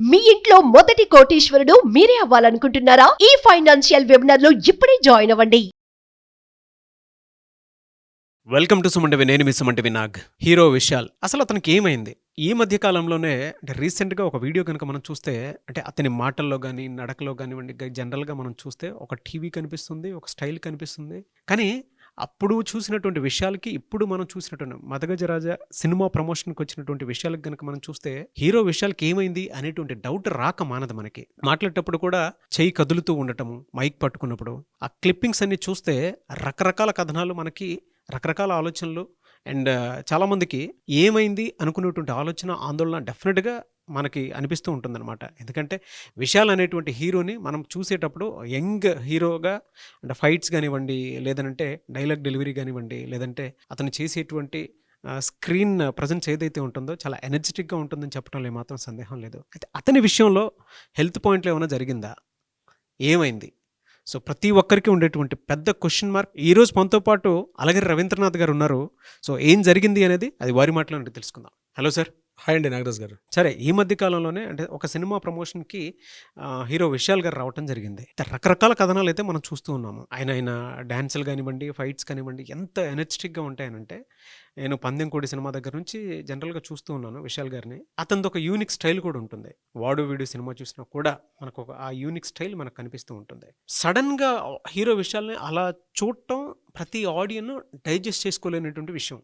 మీ ఇంట్లో మొదటి కోటీశ్వరుడు మీరే అవ్వాలనుకుంటున్నారా? ఈ ఫైనాన్షియల్ వెబినార్ లో ఇప్పుడే జాయిన్ అవ్వండి. Welcome to SumanTV. నేను మీ సుమంటివి నాగ్. హీరో విశాల్ అసలు అతనికి ఏమైంది? ఈ మధ్య కాలంలోనే అంటే రీసెంట్గా ఒక వీడియో కనుక మనం చూస్తే, అంటే అతని మాటల్లో కానీ నడకలో కానివ్వండి, జనరల్గా మనం చూస్తే ఒక టీవీ కనిపిస్తుంది, ఒక స్టైల్ కనిపిస్తుంది. కానీ అప్పుడు చూసినటువంటి విషయాలకి ఇప్పుడు మనం చూసినటువంటి మదగజరాజ సినిమా ప్రమోషన్కి వచ్చినటువంటి విషయాలకు కనుక మనం చూస్తే, హీరో విషయాలకి ఏమైంది అనేటువంటి డౌట్ రాక మానదు మనకి. మాట్లాడేటప్పుడు కూడా చెయ్యి కదులుతూ ఉండటము, మైక్ పట్టుకున్నప్పుడు ఆ క్లిప్పింగ్స్ అన్ని చూస్తే రకరకాల కథనాలు మనకి, రకరకాల ఆలోచనలు అండ్ చాలామందికి ఏమైంది అనుకునేటువంటి ఆలోచన, ఆందోళన డెఫినెట్గా మనకి అనిపిస్తూ ఉంటుందన్నమాట. ఎందుకంటే విశాల్ అనేటువంటి హీరోని మనం చూసేటప్పుడు యంగ్ హీరోగా అంటే ఫైట్స్ కానివ్వండి, లేదంటే డైలాగ్ డెలివరీ కానివ్వండి, లేదంటే అతను చేసేటువంటి స్క్రీన్ ప్రజెన్స్ ఏదైతే ఉంటుందో చాలా ఎనర్జెటిక్గా ఉంటుందని చెప్పడంలో ఏమాత్రం సందేహం లేదు. అయితే అతని విషయంలో హెల్త్ పాయింట్లో ఏమైనా జరిగిందా? ఏమైంది? సో ప్రతి ఒక్కరికి ఉండేటువంటి పెద్ద క్వశ్చన్ మార్క్. ఈరోజు మనతో పాటు అలగిరి రవీంద్రనాథ్ గారు ఉన్నారు. సో ఏం జరిగింది అనేది అది వారి మాటలో నుండి తెలుసుకుందాం. Hello sir. హాయ్ అండి నాగరాజ్ గారు. సరే, ఈ మధ్య కాలంలోనే అంటే ఒక సినిమా ప్రమోషన్కి హీరో విశాల్ గారు రావటం జరిగింది. రకరకాల కథనాలు అయితే మనం చూస్తూ ఉన్నాము. ఆయన డ్యాన్సులు కానివ్వండి, ఫైట్స్ కానివ్వండి, ఎంత ఎనర్జెటిక్గా ఉంటాయనంటే, నేను పందెంకోడి సినిమా దగ్గర నుంచి జనరల్గా చూస్తూ ఉన్నాను విశాల్ గారిని. అతనిది ఒక యూనిక్ స్టైల్ కూడా ఉంటుంది. వాడు వీడు సినిమా చూసినా కూడా మనకు ఒక ఆ యూనిక్ స్టైల్ మనకు కనిపిస్తూ ఉంటుంది. సడన్గా హీరో విశాల్ని అలా చూడటం ప్రతి ఆడియన్ డైజెస్ట్ చేసుకోలేనటువంటి విషయం.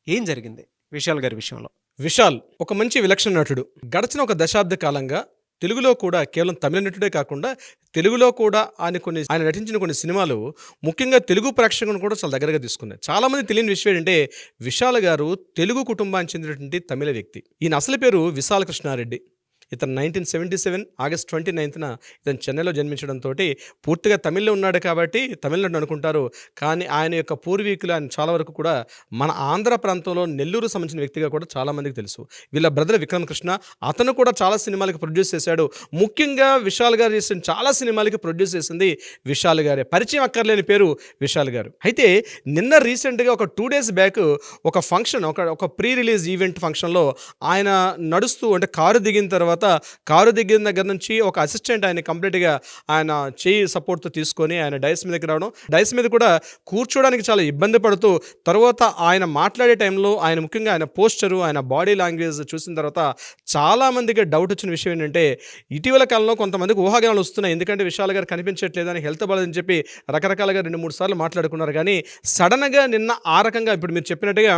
ఏం జరిగింది విశాల్ గారి విషయంలో? విశాల్ ఒక మంచి విలక్షణ నటుడు. గడిచిన ఒక దశాబ్ద కాలంగా తెలుగులో కూడా కేవలం తమిళ నటుడే కాకుండా తెలుగులో కూడా ఆయన నటించిన కొన్ని సినిమాలు ముఖ్యంగా తెలుగు ప్రేక్షకులను కూడా చాలా దగ్గరగా తీసుకున్నాయి. చాలామంది తెలియని విషయం ఏంటంటే, విశాల్ గారు తెలుగు కుటుంబానికి చెందినటువంటి తమిళ వ్యక్తి. ఈయన అసలు పేరు విశాల కృష్ణారెడ్డి. ఇతను 1977 ఆగస్ట్ 29న ఇతను చెన్నైలో జన్మించడంతో పూర్తిగా తమిళ్లో ఉన్నాడు కాబట్టి తమిళనాడు అనుకుంటారు. కానీ ఆయన యొక్క పూర్వీకులు ఆయన చాలా వరకు కూడా మన ఆంధ్ర ప్రాంతంలో నెల్లూరు సంబంధించిన వ్యక్తిగా కూడా చాలామందికి తెలుసు. వీళ్ళ బ్రదర్ విక్రమ్ కృష్ణ, అతను కూడా చాలా సినిమాలకి ప్రొడ్యూస్ చేశాడు. ముఖ్యంగా విశాల్ గారు చేసిన చాలా సినిమాలకి ప్రొడ్యూస్ చేసింది విశాల్ గారే. పరిచయం అక్కర్లేని పేరు విశాల్ గారు. అయితే నిన్న రీసెంట్గా ఒక 2 days బ్యాక్ ఒక ఫంక్షన్, ఒక ప్రీ రిలీజ్ ఈవెంట్ ఫంక్షన్లో ఆయన నడుస్తూ అంటే కారు దిగిన తర్వాత, కారు దిగిన దగ్గర నుంచి ఒక అసిస్టెంట్ ఆయన కంప్లీట్గా ఆయన చేయి సపోర్ట్తో తీసుకొని ఆయన డైస్ మీదకి రావడం, డైస్ మీద కూడా కూర్చోడానికి చాలా ఇబ్బంది పడుతూ, తర్వాత ఆయన మాట్లాడే టైంలో ఆయన ముఖ్యంగా ఆయన పోస్చరు, ఆయన బాడీ లాంగ్వేజ్ చూసిన తర్వాత చాలామందికి డౌట్ వచ్చిన విషయం ఏంటంటే, ఇటీవల కాలంలో కొంతమందికి ఊహాగానాలు వస్తున్నాయి. ఎందుకంటే విశాల్ గారు కనిపించట్లేదని, హెల్త్ బాలేదని చెప్పి రకరకాలుగా 2-3 సార్లు మాట్లాడుకున్నారు. కానీ సడన్గా నిన్న ఆ రకంగా ఇప్పుడు మీరు చెప్పినట్టుగా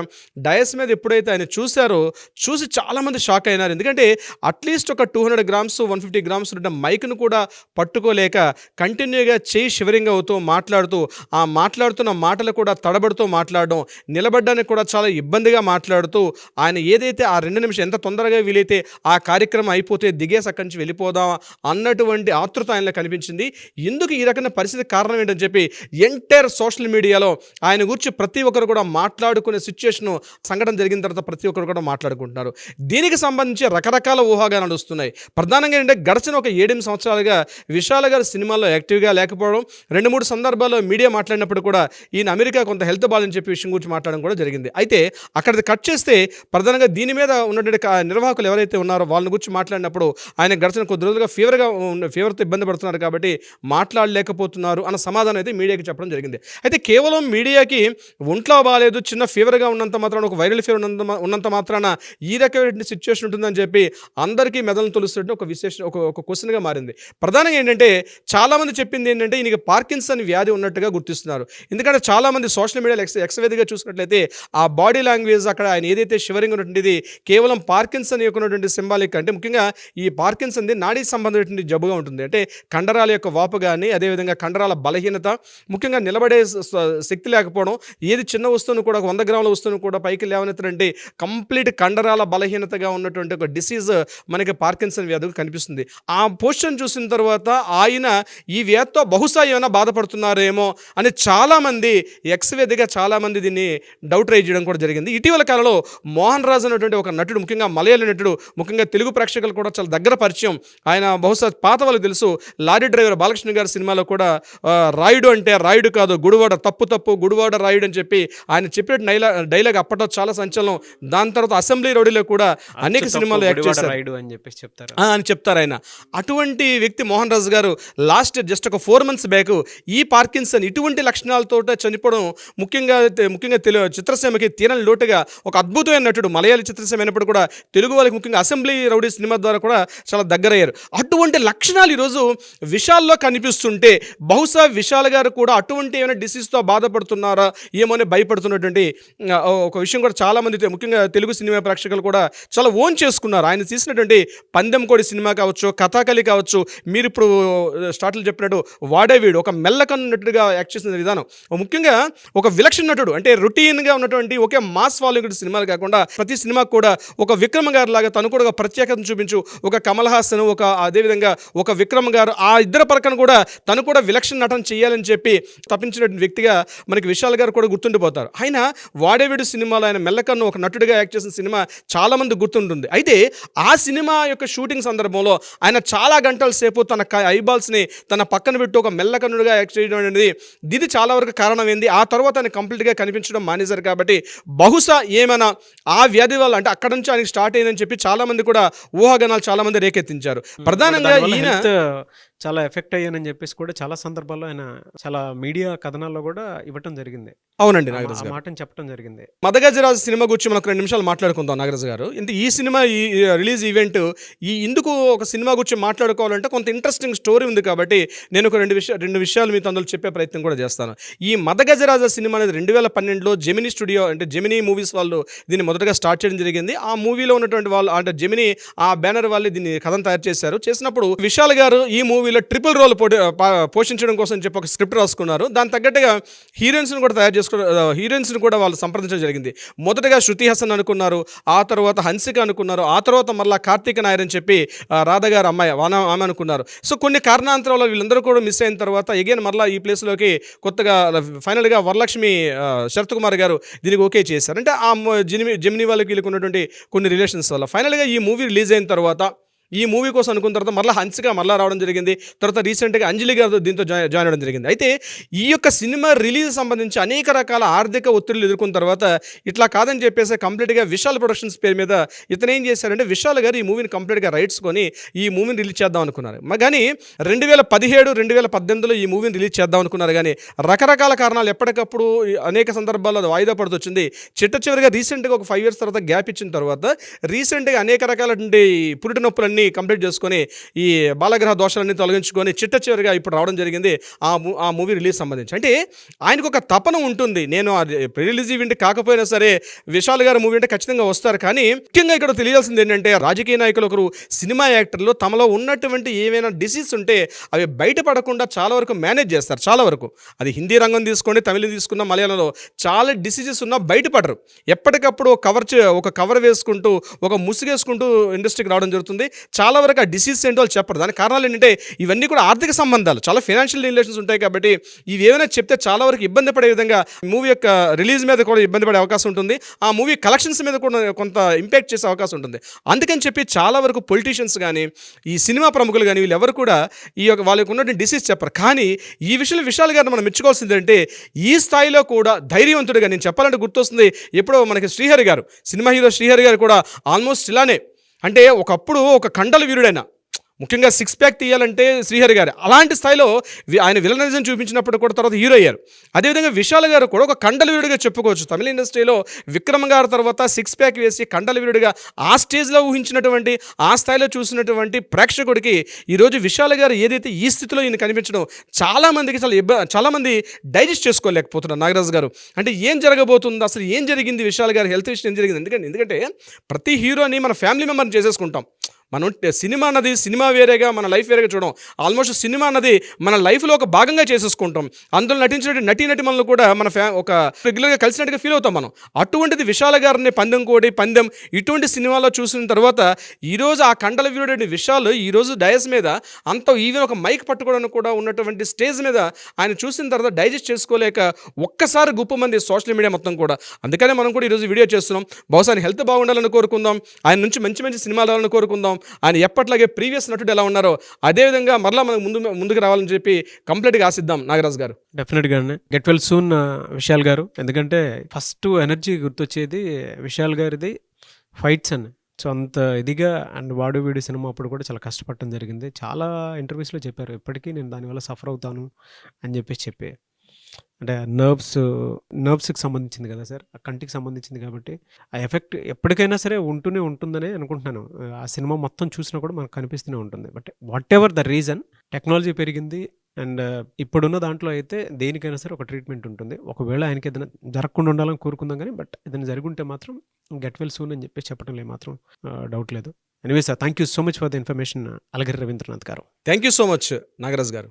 డైస్ మీద ఎప్పుడైతే ఆయన చూసి చాలామంది షాక్ అయినారు. ఎందుకంటే అట్లీస్ట్ ఒక 200 grams 150 grams ఉన్న మైక్ను కూడా పట్టుకోలేక కంటిన్యూగా చేయి షివరింగ్ అవుతూ మాట్లాడుతూ, ఆ మాట్లాడుతున్న మాటలు కూడా తడబడుతూ మాట్లాడడం, నిలబడడానికి కూడా చాలా ఇబ్బందిగా మాట్లాడుతూ, ఆయన ఏదైతే ఆ 2 నిమిషాలు ఎంత తొందరగా వీలైతే ఆ కార్యక్రమం అయిపోతే దిగేసి అక్కడి నుంచి వెళ్ళిపోదాం అన్నటువంటి ఆతృత ఆయనలో కనిపించింది. ఎందుకు ఈ రకమైన పరిస్థితి కారణం ఏంటని చెప్పి ఎంటైర్ సోషల్ మీడియాలో ఆయన గురించి ప్రతి ఒక్కరు కూడా మాట్లాడుకునే సిచ్యువేషన్, సంఘటన జరిగిన తర్వాత ప్రతి ఒక్కరు కూడా మాట్లాడుకుంటున్నారు. దీనికి సంబంధించి రకరకాల ఊహాగానాలు వస్తున్నాయి. ప్రధానంగా ఏంటంటే, గడిచిన ఒక 7-8 సంవత్సరాలుగా విశాల్ గారు సినిమాల్లో యాక్టివ్గా లేకపోవడం, 2-3 సందర్భాల్లో మీడియా మాట్లాడినప్పుడు కూడా ఈయన అమెరికా కొంత హెల్త్ బాలని చెప్పి విషయం గురించి మాట్లాడడం కూడా జరిగింది. అయితే అక్కడ కట్ చేస్తే ప్రధానంగా దీని మీద ఉన్నటువంటి నిర్వాహకులు ఎవరైతే ఉన్నారో వాళ్ళని గురించి మాట్లాడినప్పుడు ఆయన గడిచిన కొద్ది రోజులుగా ఫీవర్తో ఇబ్బంది పడుతున్నారు కాబట్టి మాట్లాడలేకపోతున్నారు అన్న సమాధానం అయితే మీడియాకి చెప్పడం జరిగింది. అయితే కేవలం మీడియాకి ఒంట్లో బాగాలేదు, చిన్న ఫీవర్గా ఉన్నంత మాత్రాన, ఒక వైరల్ ఫీవర్ ఉన్నంత మాత్రాన ఈ రకమైన సిచ్యువేషన్ ఉంటుందని చెప్పి అందరికీ మెదలను తొలుస్తుంటే ఒక క్వశ్చన్గా మారింది. ప్రధానంగా ఏంటంటే, చాలామంది చెప్పింది ఏంటంటే ఈయనకి పార్కిన్సన్ వ్యాధి ఉన్నట్టుగా గుర్తిస్తున్నారు. ఎందుకంటే చాలామంది సోషల్ మీడియాలో ఎక్స్వేదిగా చూసినట్లయితే ఆ బాడీ లాంగ్వేజ్, అక్కడ ఆయన ఏదైతే షివరింగ్ ఉన్నటువంటిది కేవలం పార్కిన్సన్ యొక్క ఉన్నటువంటి సింబాలిక్, అంటే ముఖ్యంగా ఈ పార్కిన్సన్ది నాడీ సంబంధమైనటువంటి జబ్బుగా ఉంటుంది. అంటే కండరాల యొక్క వాపు కానీ, అదేవిధంగా కండరాల బలహీనత, ముఖ్యంగా నిలబడే శక్తి లేకపోవడం, ఏది చిన్న వస్తువును కూడా 100 గ్రాముల వస్తువును కూడా పైకి లేవనెత్తారంటే కంప్లీట్ కండరాల బలహీనతగా ఉన్నటువంటి ఒక డిసీజ్ మనకి పార్కిన్సన్ వ్యాధిగా కనిపిస్తుంది. ఆ పోస్టర్ని చూసిన తర్వాత ఆయన ఈ వ్యాధితో బహుశా ఏమైనా బాధపడుతున్నారేమో అని చాలామంది ఎక్స్వేదిగా చాలామంది దీన్ని డౌట్ రైజ్ చేయడం కూడా జరిగింది. ఇటీవల కాలంలో మోహన్ రాజ్ అనేటువంటి ఒక నటుడు, ముఖ్యంగా మలయాళీ నటుడు, ముఖ్యంగా తెలుగు ప్రేక్షకులు కూడా చాలా దగ్గర పరిచయం. ఆయన బహుశా పాత వాళ్ళకి తెలుసు, లారీ డ్రైవర్ బాలకృష్ణ గారి సినిమాలో కూడా రాయుడు అంటే రాయుడు కాదు గుడివాడ, తప్పు గుడివాడ రాయుడు అని చెప్పి ఆయన చెప్పిన డైలాగ్ అప్పట్లో చాలా సంచలనం. దాని తర్వాత అసెంబ్లీ రౌడీలో కూడా అనేక సినిమాలు యాక్ట్ చేశారు. చెప్పేసి చెప్తారు. అని చెప్తారు ఆయన. అటువంటి వ్యక్తి మోహన్ రాజు గారు జస్ట్ ఒక 4 months బ్యాక్ ఈ పార్కిన్సన్ ఇటువంటి లక్షణాలతో చనిపోవడం ముఖ్యంగా చిత్రసీమకి తీరని లోటుగా ఒక అద్భుతమైన నటుడు. మలయాళీ చిత్రసీమ అయినప్పుడు కూడా తెలుగు వాళ్ళకి ముఖ్యంగా అసెంబ్లీ రౌడీ సినిమా ద్వారా కూడా చాలా దగ్గరయ్యారు. అటువంటి లక్షణాలు ఈరోజు విశాల్లో కనిపిస్తుంటే బహుశా విశాల్ గారు కూడా అటువంటి ఏమైనా డిసీజ్తో బాధపడుతున్నారా ఏమోనే భయపడుతున్నటువంటి ఒక విషయం కూడా చాలామంది ముఖ్యంగా తెలుగు సినిమా ప్రేక్షకులు కూడా చాలా ఓన్ చేసుకున్నారు. ఆయన తీసినటువంటి పందెంకోడి సినిమా కావచ్చు, కథాకళి కావచ్చు, మీరు ఇప్పుడు స్టార్ట్లో చెప్పినట్టు వాడేవీడు ఒక మెల్లకన్నట్టుగా యాక్ట్ చేసిన విధానం, ముఖ్యంగా ఒక విలక్షణ నటుడు అంటే రొటీన్గా ఉన్నటువంటి ఒకే మాస్ ఫాలోయింగ్ సినిమాలు కాకుండా ప్రతి సినిమాకు కూడా ఒక విక్రమ్ గారు లాగా తను కూడా ఒక ప్రత్యేకతను చూపించు, ఒక కమల్ హాసన్ అదేవిధంగా ఒక విక్రమ్ గారు ఆ ఇద్దరు పరకను కూడా తను కూడా విలక్షణ నటన చేయాలని చెప్పి తప్పించినటువంటి వ్యక్తిగా మనకి విశాల్ గారు కూడా గుర్తుండిపోతారు. ఆయన వాడేవీడు సినిమాలో ఆయన మెల్లకన్ను ఒక నటుడిగా యాక్ట్ చేసిన సినిమా చాలా మంది గుర్తుంటుంది. అయితే ఆ సినిమా యొక్క షూటింగ్ సందర్భంలో ఆయన చాలా గంటల సేపు తన ఐబాల్స్ని తన పక్కన పెట్టి ఒక మెల్లకన్నుడిగా యాక్ట్ చేయడం అనేది ఇది చాలా వరకు కారణమైంది. ఆ తర్వాత ఆయన కంప్లీట్గా కనిపించడం మానేశారు. కాబట్టి బహుశా ఏమైనా ఆ వ్యాధి వల్ల అంటే అక్కడ నుంచి ఆయనకి స్టార్ట్ అయిందని చెప్పి చాలా మంది కూడా ఊహాగానాలు చాలా మంది రేకెత్తించారు. ప్రధానంగా ఈయన చాలా ఎఫెక్ట్ అయ్యానని చెప్పేసి కూడా చాలా సందర్భాల్లో ఆయన చాలా మీడియా కథనాల్లో కూడా ఇవ్వటం జరిగింది. అవునండి, ఆ నాగరాజు గారు మాటని చెప్పడం జరిగింది. మదగజరాజు సినిమా గురించి మనం 2 నిమిషాలు మాట్లాడుకుందాం నాగరాజు గారు. ఈ సినిమా ఈ రిలీజ్ ఈవెంట్ ఇందుకు ఒక సినిమా గురించి మాట్లాడుకోవాలంటే కొంత ఇంట్రెస్టింగ్ స్టోరీ ఉంది. కాబట్టి నేను ఒక రెండు విషయాలు మీతో అందులో చెప్పే ప్రయత్నం కూడా చేస్తాను. ఈ మదగజరాజు సినిమా అనేది 2012లో జెమినీ స్టూడియో అంటే జెమినీ మూవీస్ వాళ్ళు దీన్ని మొదటగా స్టార్ట్ చేయడం జరిగింది. ఆ మూవీలో ఉన్నటువంటి వాళ్ళు అంటే జెమినీ ఆ బ్యానర్ వాళ్ళు దీన్ని కథను తయారు చేశారు. చేసినప్పుడు విశాల్ గారు ఈ మూవీలో ట్రిపుల్ రోల్ పోషించడం కోసం చెప్పి ఒక స్క్రిప్ట్ రాసుకున్నారు. దాని తగ్గట్టుగా హీరోయిన్స్ని కూడా తయారు హీరోయిన్స్ని కూడా వాళ్ళు సంప్రదించడం జరిగింది. మొదటగా శృతి హాసన్ అనుకున్నారు, ఆ తర్వాత హన్సిక అనుకున్నారు, ఆ తర్వాత మళ్ళీ కార్తీక నాయర్ అని చెప్పి రాధ గారు అమ్మాయి ఆమె అనుకున్నారు. సో కొన్ని కారణాంతరాలు వీళ్ళందరూ కూడా మిస్ అయిన తర్వాత అగైన్ మళ్ళీ ఈ ప్లేస్లోకి కొత్తగా ఫైనల్గా వరలక్ష్మి శరత్ కుమార్ గారు దీనికి ఓకే చేశారు. అంటే ఆ జెమినీ వాళ్ళకి వీళ్ళకి ఉన్నటువంటి కొన్ని రిలేషన్స్ వల్ల ఫైనల్గా ఈ మూవీ రిలీజ్ అయిన తర్వాత ఈ మూవీ కోసం అనుకున్న తర్వాత మళ్ళీ హన్సిక మళ్ళీ రావడం జరిగింది. తర్వాత రీసెంట్గా అంజలి గారు దీంతో జాయిన్ అవ్వడం జరిగింది. అయితే ఈ యొక్క సినిమా రిలీజ్ సంబంధించి అనేక రకాల ఆర్థిక ఒత్తిళ్లు ఎదుర్కొన్న తర్వాత ఇట్లా కాదని చెప్పేసి కంప్లీట్గా విశాల్ ప్రొడక్షన్స్ పేరు మీద ఇతను ఏం చేశారంటే విశాల్ గారు ఈ మూవీని కంప్లీట్గా రైట్స్ కొని ఈ మూవీని రిలీజ్ చేద్దాం అనుకున్నారు. కానీ 2017, 2018లో ఈ మూవీని రిలీజ్ చేద్దాం అనుకున్నారు. కానీ రకరకాల కారణాలు ఎప్పటికప్పుడు అనేక సందర్భాల్లో అది వాయిదా పడుతొచ్చింది. చివరిగా రీసెంట్గా ఒక 5 years తర్వాత గ్యాప్ ఇచ్చిన తర్వాత రీసెంట్గా అనేక రకాలటువంటి పురిటి నొప్పులన్నీ కంప్లీట్ చేసుకొని ఈ బాలగ్రహ దోషాలన్నీ తొలగించుకొని చివరిగా ఇప్పుడు రావడం జరిగింది ఆ మూవీ రిలీజ్ సంబంధించి. అంటే ఆయనకు ఒక తపన ఉంటుంది, నేను ప్రీ రిలీజ్ ఈవెంట్ కాకపోయినా సరే విశాల్ గారు మూవీ అంటే ఖచ్చితంగా వస్తారు. కానీ ముఖ్యంగా ఇక్కడ తెలియాల్సింది ఏంటంటే రాజకీయ నాయకులు ఒకరు సినిమా యాక్టర్లు తమలో ఉన్నటువంటి ఏమైనా డిసీజ్ ఉంటే అవి బయటపడకుండా చాలా వరకు మేనేజ్ చేస్తారు. చాలా వరకు అది హిందీ రంగం తీసుకోండి, తమిళ తీసుకున్న, మలయాళంలో చాలా డిసీజెస్ ఉన్నా బయటపడరు. ఎప్పటికప్పుడు ఒక కవర్ వేసుకుంటూ ఒక ముసుగేసుకుంటూ ఇండస్ట్రీకి రావడం జరుగుతుంది. చాలా వరకు ఆ డిసీజ్ ఏంటో వాళ్ళు చెప్పరు. దానికి కారణాలు ఏంటంటే ఇవన్నీ కూడా ఆర్థిక సంబంధాలు, చాలా ఫైనాన్షియల్ రిలేషన్స్ ఉంటాయి. కాబట్టి ఇవి ఏమైనా చెప్తే చాలా వరకు ఇబ్బంది పడే విధంగా మూవీ యొక్క రిలీజ్ మీద కూడా ఇబ్బంది పడే అవకాశం ఉంటుంది. ఆ మూవీ కలెక్షన్స్ మీద కూడా కొంత ఇంపాక్ట్ చేసే అవకాశం ఉంటుంది. అందుకని చెప్పి చాలా వరకు పొలిటీషియన్స్ కానీ ఈ సినిమా ప్రముఖులు కానీ వీళ్ళు ఎవరు కూడా ఈ యొక్క వాళ్ళకు ఉన్నటువంటి డిసీజ్ చెప్పరు. కానీ ఈ విషయంలో విశాల్ గారిని మనం మెచ్చుకోవాల్సింది అంటే ఈ స్థాయిలో కూడా ధైర్యవంతుడిగా, నేను చెప్పాలంటే గుర్తొస్తుంది ఎప్పుడో మనకి శ్రీహరి గారు, సినిమా హీరో శ్రీహరి గారు కూడా ఆల్మోస్ట్ ఇలానే, అంటే ఒకప్పుడు ఒక కండల వీరుడైన, ముఖ్యంగా 6 pack తీయాలంటే శ్రీహరి గారు అలాంటి స్థాయిలో ఆయన విలనిజం చూపించినప్పుడు కూడా తర్వాత హీరో అయ్యారు. అదేవిధంగా విశాల్ గారు కూడా ఒక కండలవీరుడిగా చెప్పుకోవచ్చు. తమిళ ఇండస్ట్రీలో విక్రమ్ గారి తర్వాత 6 pack వేసి కండలవీరుడిగా ఆ స్టేజ్లో ఊహించినటువంటి, ఆ స్థాయిలో చూసినటువంటి ప్రేక్షకుడికి ఈరోజు విశాల్ గారు ఏదైతే ఈ స్థితిలో ఈయన కనిపించడం చాలామందికి చాలామంది డైజెస్ట్ చేసుకోలేకపోతున్నారు. నాగరాజు గారు అంటే ఏం జరగబోతుందో, అసలు ఏం జరిగింది, విశాల్ గారి హెల్త్ విషయం ఏం జరిగింది? ఎందుకంటే ప్రతి హీరోని మన ఫ్యామిలీ మెంబర్ని చేసేసుకుంటాం. మనం సినిమా అన్నది సినిమా వేరేగా, మన లైఫ్ వేరేగా చూడడం. ఆల్మోస్ట్ సినిమా అన్నది మన లైఫ్లో ఒక భాగంగా చేసేసుకుంటాం. అందులో నటించిన నటీనటులను కూడా మన ఒక రెగ్యులర్గా కలిసినట్టుగా ఫీల్ అవుతాం మనం. అటువంటిది విశాల్ గారిని పందెం ఇటువంటి సినిమాలో చూసిన తర్వాత ఈరోజు ఆ కండల వీరుడైన విశాల్ ఈరోజు డయస్ మీద అంత ఈవెన్ ఒక మైక్ పట్టుకోవడానికి కూడా ఉన్నటువంటి స్టేజ్ మీద ఆయన చూసిన తర్వాత డైజెస్ట్ చేసుకోలేక ఒక్కసారి గుప్పమంది సోషల్ మీడియా మొత్తం కూడా. అందుకనే మనం కూడా ఈరోజు వీడియో చేస్తున్నాం. బహుశా ఆయన హెల్త్ బాగుండాలని కోరుకుందాం, ఆయన నుంచి మంచి సినిమాలు రావాలని కోరుకుందాం. ఆయన ఎప్పట్లాగే ప్రీవియస్ నటుడు ఎలా ఉన్నారో అదేవిధంగా మరలా మనకు ముందుకు రావాలని చెప్పి కంప్లీట్గా ఆశిద్దాం. నాగరాజు గారు డెఫినెట్గానే గెట్ వెల్ సూన్ విశాల్ గారు. ఎందుకంటే ఫస్ట్ ఎనర్జీ గుర్తొచ్చేది విశాల్ గారిది ఫైట్స్ అని. సో, అంత ఇదిగా అండ్ 'వాడు వీడు' సినిమా అప్పుడు కూడా చాలా కష్టపడటం జరిగింది. చాలా ఇంటర్వ్యూస్‌లో చెప్పారు. ఇప్పటికీ నేను దానివల్ల సఫర్ అవుతాను అని చెప్పి. అంటే నర్వ్స్‌కి సంబంధించింది కదా సార్! ఆ కంటికి సంబంధించింది కాబట్టి, ఆ ఎఫెక్ట్ ఎప్పటికైనా సరే ఉంటూనే ఉంటుందనే అనుకుంటున్నాను. ఆ సినిమా మొత్తం చూసినా కూడా మనకు కనిపిస్తూనే ఉంటుంది. But whatever the reason, technology పెరిగింది అండ్ ఇప్పుడున్న దాంట్లో అయితే దేనికైనా సరే ఒక ట్రీట్మెంట్ ఉంటుంది. ఒకవేళ ఆయనకి ఏదైనా జరగకుండా ఉండాలని కోరుకుందాం గానీ, బట్ ఏదైనా జరిగుంటే మాత్రం గెట్ వెల్ సూన్ అని చెప్పేసి చెప్పడంలో ఏమాత్రం డౌట్ లేదు. Anyway sir, thank you so much for the information Alagiri Ravindranath garu. Thank you so much Nagaraj గారు.